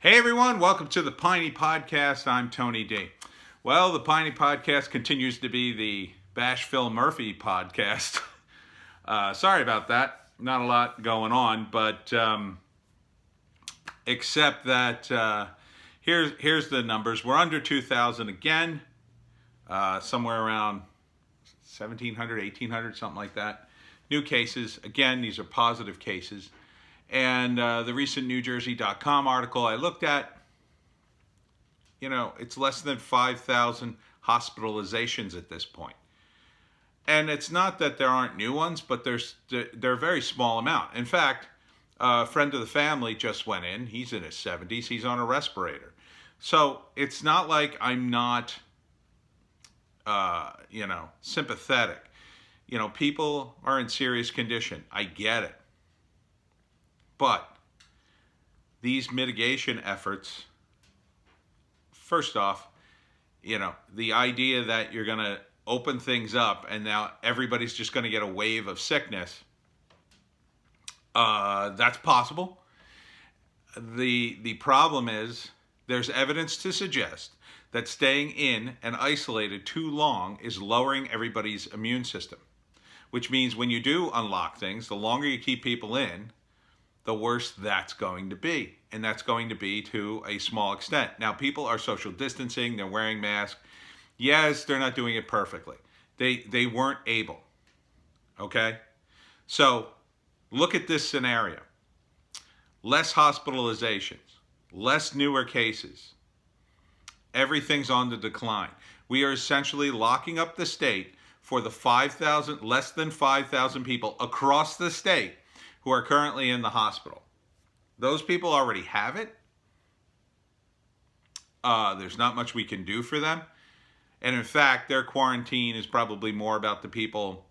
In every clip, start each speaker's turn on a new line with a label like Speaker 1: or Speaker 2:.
Speaker 1: Hey everyone, welcome to the Piney Podcast. I'm Tony D. Well, the Piney Podcast continues to be the Bash Phil Murphy podcast. Sorry about that. Not a lot going on, but except that here's the numbers. We're under 2,000 again, somewhere around 1,700, 1,800, something like that. New cases. Again, these are positive cases. And the recent NewJersey.com article I looked at, it's less than 5,000 hospitalizations at this point. And it's not that there aren't new ones, but they're a very small amount. In fact, a friend of the family just went in. He's in his 70s. He's on a respirator. So it's not like I'm not, sympathetic. People are in serious condition. I get it. But these mitigation efforts, first off, the idea that you're going to open things up and now everybody's just going to get a wave of sickness, that's possible. The problem is there's evidence to suggest that staying in and isolated too long is lowering everybody's immune system, which means when you do unlock things, the longer you keep people in, the worse that's going to be. And that's going to be to a small extent. Now, people are social distancing. They're wearing masks. Yes, they're not doing it perfectly. They weren't able. Okay? So look at this scenario. Less hospitalizations. Less newer cases. Everything's on the decline. We are essentially locking up the state for the less than 5,000 people across the state who are currently in the hospital. Those people already have it. There's not much we can do for them. And in fact, their quarantine is probably more about the people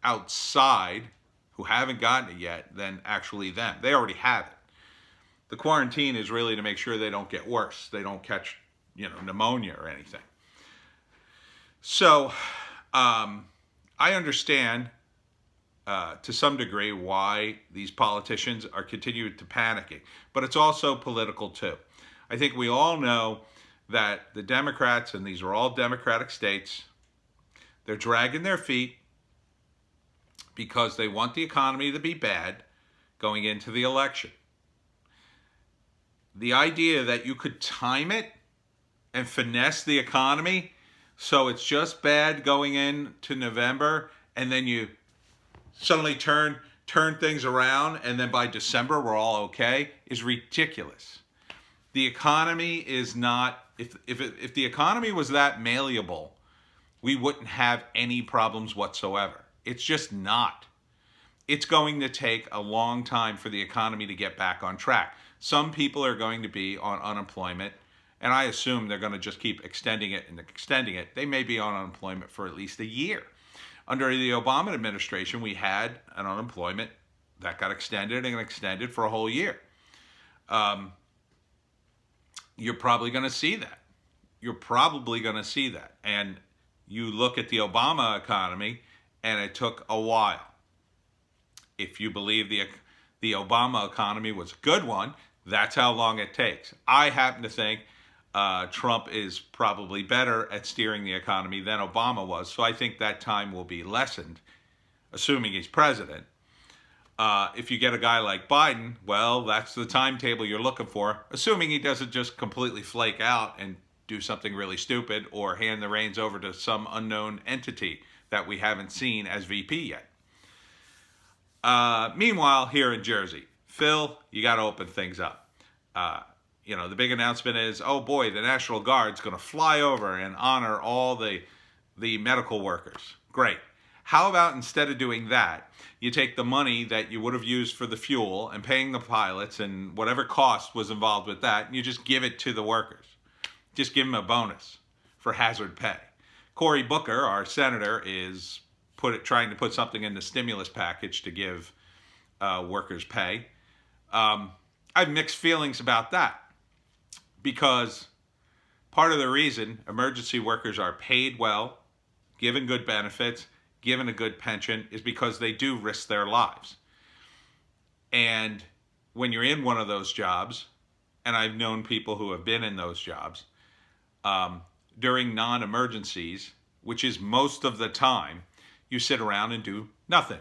Speaker 1: outside who haven't gotten it yet than actually them. They already have it. The quarantine is really to make sure they don't get worse. They don't catch, pneumonia or anything. So, I understand to some degree why these politicians are continuing to panicking. But it's also political too. I think we all know that the Democrats, and these are all Democratic states, they're dragging their feet because they want the economy to be bad going into the election. The idea that you could time it and finesse the economy so it's just bad going into November and then you suddenly turn things around and then by December we're all okay is ridiculous. The economy is not, if the economy was that malleable, we wouldn't have any problems whatsoever. It's just not. It's going to take a long time for the economy to get back on track. Some people are going to be on unemployment, and I assume they're going to just keep extending it and extending it. They may be on unemployment for at least a year. Under the Obama administration, we had an unemployment that got extended and extended for a whole year. You're probably going to see that. And you look at the Obama economy, and it took a while. If you believe the Obama economy was a good one, that's how long it takes. I happen to think Trump is probably better at steering the economy than Obama was. So I think that time will be lessened, assuming he's president. If you get a guy like Biden, well, that's the timetable you're looking for, assuming he doesn't just completely flake out and do something really stupid or hand the reins over to some unknown entity that we haven't seen as VP yet. Meanwhile, here in Jersey, Phil, you got to open things up. The big announcement is, oh boy, the National Guard's going to fly over and honor all the medical workers. Great. How about instead of doing that, you take the money that you would have used for the fuel and paying the pilots and whatever cost was involved with that, and you just give it to the workers. Just give them a bonus for hazard pay. Cory Booker, our senator, is trying to put something in the stimulus package to give workers pay. I have mixed feelings about that because part of the reason emergency workers are paid well, given good benefits, given a good pension, is because they do risk their lives. And when you're in one of those jobs, and I've known people who have been in those jobs, during non-emergencies, which is most of the time, you sit around and do nothing.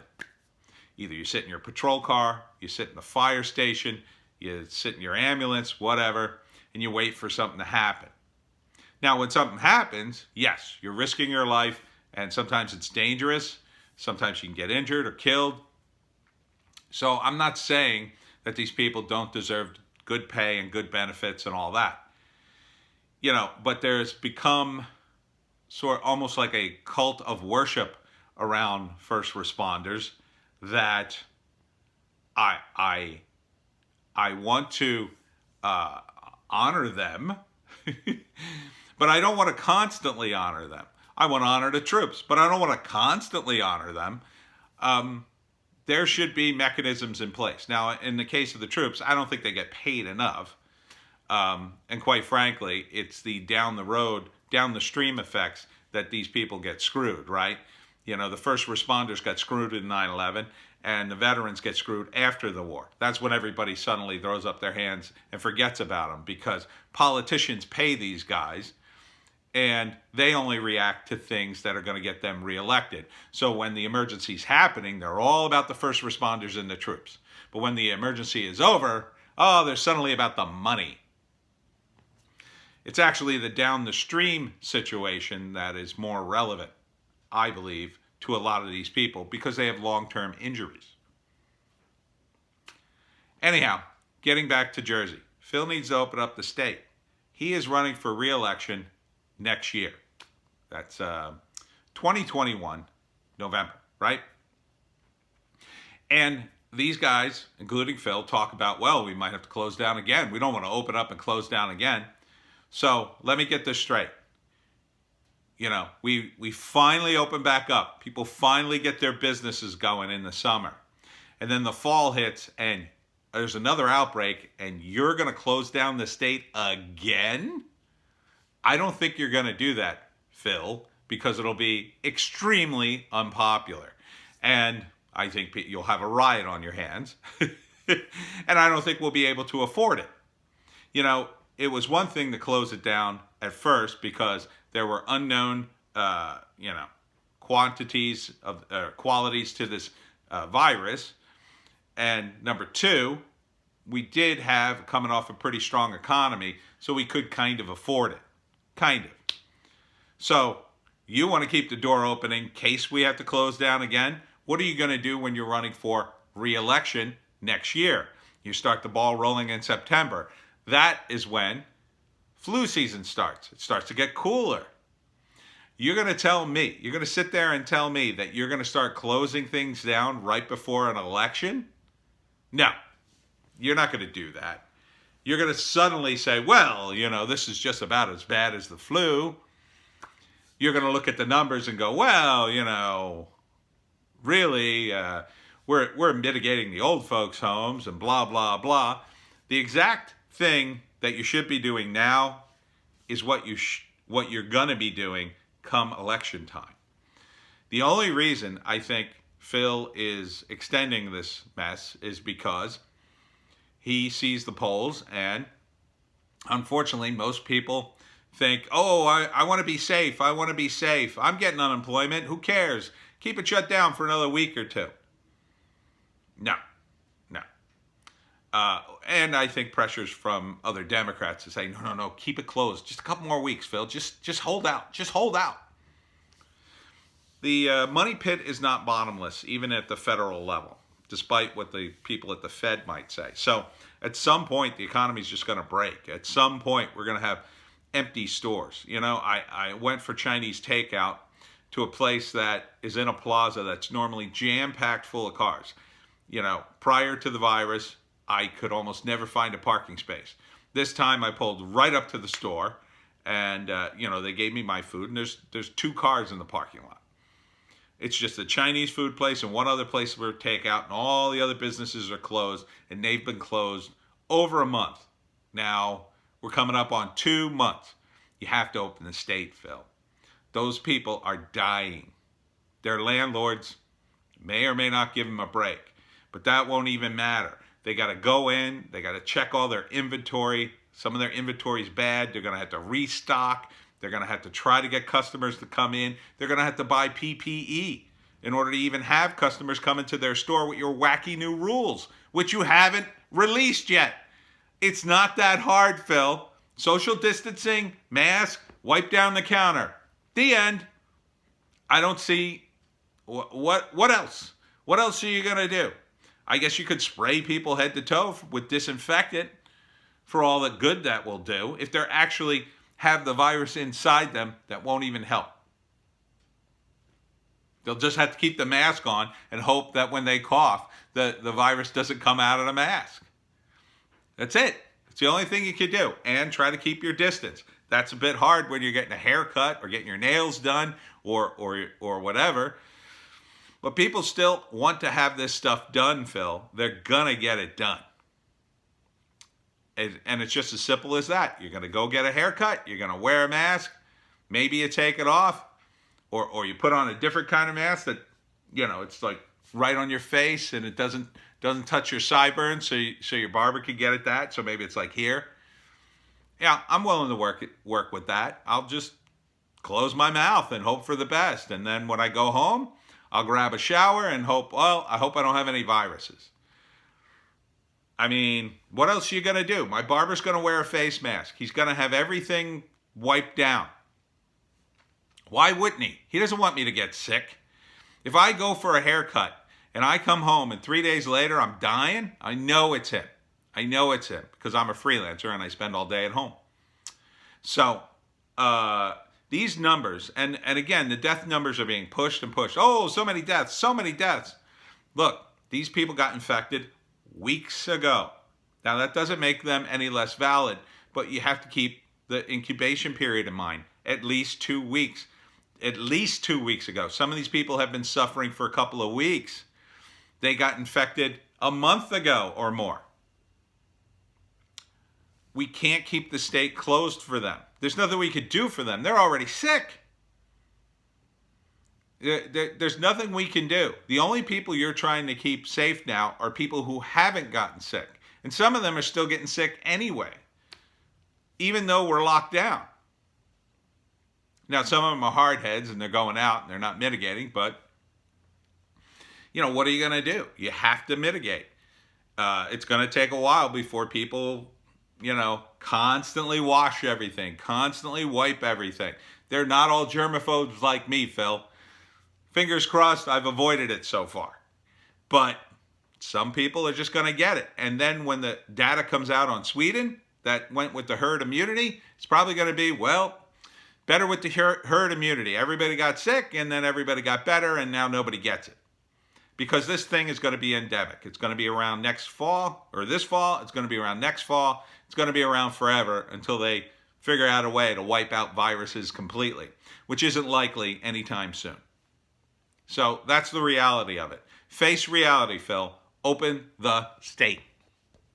Speaker 1: Either you sit in your patrol car, you sit in the fire station, you sit in your ambulance, whatever, and you wait for something to happen. Now, when something happens, yes, you're risking your life, and sometimes it's dangerous. Sometimes you can get injured or killed. So I'm not saying that these people don't deserve good pay and good benefits and all that. But there's become sort of almost like a cult of worship around first responders that I want to honor them, but I don't want to constantly honor them. I want to honor the troops, but I don't want to constantly honor them. There should be mechanisms in place. Now, in the case of the troops, I don't think they get paid enough. And quite frankly, it's the down the stream effects that these people get screwed, right? The first responders got screwed in 9/11, and the veterans get screwed after the war. That's when everybody suddenly throws up their hands and forgets about them, because politicians pay these guys, and they only react to things that are going to get them reelected. So when the emergency's happening, they're all about the first responders and the troops. But when the emergency is over, they're suddenly about the money. It's actually the down the stream situation that is more relevant, I believe, to a lot of these people, because they have long-term injuries. Anyhow, getting back to Jersey, Phil needs to open up the state. He is running for re-election next year. That's 2021, November, right? And these guys, including Phil, talk about, well, we might have to close down again. We don't want to open up and close down again. So let me get this straight. We finally open back up. People finally get their businesses going in the summer. And then the fall hits and there's another outbreak, and you're going to close down the state again? I don't think you're going to do that, Phil, because it'll be extremely unpopular. And I think you'll have a riot on your hands. And I don't think we'll be able to afford it. It was one thing to close it down at first because there were unknown, qualities to this virus. And number two, we did have coming off a pretty strong economy, so we could kind of afford it. Kind of. So you want to keep the door open in case we have to close down again. What are you going to do when you're running for re-election next year? You start the ball rolling in September. That is when flu season starts. It starts to get cooler. You're going to sit there and tell me that you're going to start closing things down right before an election? No, you're not going to do that. You're going to suddenly say, well, this is just about as bad as the flu. You're going to look at the numbers and go, well, really, we're mitigating the old folks' homes and blah, blah, blah. The exact thing that you should be doing now is what you're going to be doing come election time. The only reason I think Phil is extending this mess is because he sees the polls, and unfortunately most people think, I want to be safe. I want to be safe. I'm getting unemployment. Who cares? Keep it shut down for another week or two. No. And I think pressures from other Democrats to say, no, keep it closed. Just a couple more weeks, Phil. Just hold out. Just hold out. The money pit is not bottomless, even at the federal level, despite what the people at the Fed might say. So at some point, the economy is just going to break. At some point, we're going to have empty stores. I went for Chinese takeout to a place that is in a plaza that's normally jam-packed full of cars. Prior to the virus, I could almost never find a parking space. This time I pulled right up to the store, and they gave me my food, and there's 2 cars in the parking lot. It's just a Chinese food place and one other place for takeout, and all the other businesses are closed, and they've been closed over a month. Now we're coming up on 2 months. You have to open the state, Phil. Those people are dying. Their landlords may or may not give them a break, but that won't even matter. They got to go in. They got to check all their inventory. Some of their inventory is bad. They're going to have to restock. They're going to have to try to get customers to come in. They're going to have to buy PPE in order to even have customers come into their store with your wacky new rules, which you haven't released yet. It's not that hard, Phil. Social distancing, mask, wipe down the counter. The end. I don't see what else. What else are you going to do? I guess you could spray people head to toe with disinfectant for all the good that will do. If they're actually have the virus inside them, that won't even help. They'll just have to keep the mask on and hope that when they cough, the virus doesn't come out of the mask. That's it. It's the only thing you can do. And try to keep your distance. That's a bit hard when you're getting a haircut or getting your nails done or whatever. But people still want to have this stuff done, Phil. They're going to get it done. And it's just as simple as that. You're going to go get a haircut. You're going to wear a mask. Maybe you take it off. Or you put on a different kind of mask that, it's like right on your face and it doesn't touch your sideburns, so your barber could get at that. So maybe it's like here. Yeah, I'm willing to work with that. I'll just close my mouth and hope for the best. And then when I go home, I'll grab a shower and I hope I don't have any viruses. I mean, what else are you going to do? My barber's going to wear a face mask. He's going to have everything wiped down. Why wouldn't he? He doesn't want me to get sick. If I go for a haircut and I come home and 3 days later I'm dying, I know it's him. I know it's him because I'm a freelancer and I spend all day at home. So these numbers, and again, the death numbers are being pushed and pushed. Oh, so many deaths, so many deaths. Look, these people got infected weeks ago. Now, that doesn't make them any less valid, but you have to keep the incubation period in mind. At least 2 weeks. At least 2 weeks ago. Some of these people have been suffering for a couple of weeks. They got infected a month ago or more. We can't keep the state closed for them. There's nothing we could do for them. They're already sick. There's nothing we can do. The only people you're trying to keep safe now are people who haven't gotten sick. And some of them are still getting sick anyway, even though we're locked down. Now, some of them are hardheads and they're going out and they're not mitigating, but, what are you going to do? You have to mitigate. It's going to take a while before people, constantly wash everything, constantly wipe everything. They're not all germaphobes like me, Phil. Fingers crossed, I've avoided it so far. But some people are just going to get it. And then when the data comes out on Sweden that went with the herd immunity, it's probably going to be, better with the herd immunity. Everybody got sick and then everybody got better and now nobody gets it. Because this thing is going to be endemic. It's going to be around next fall or this fall. It's going to be around next fall. It's going to be around forever until they figure out a way to wipe out viruses completely, which isn't likely anytime soon. So that's the reality of it. Face reality, Phil. Open the state.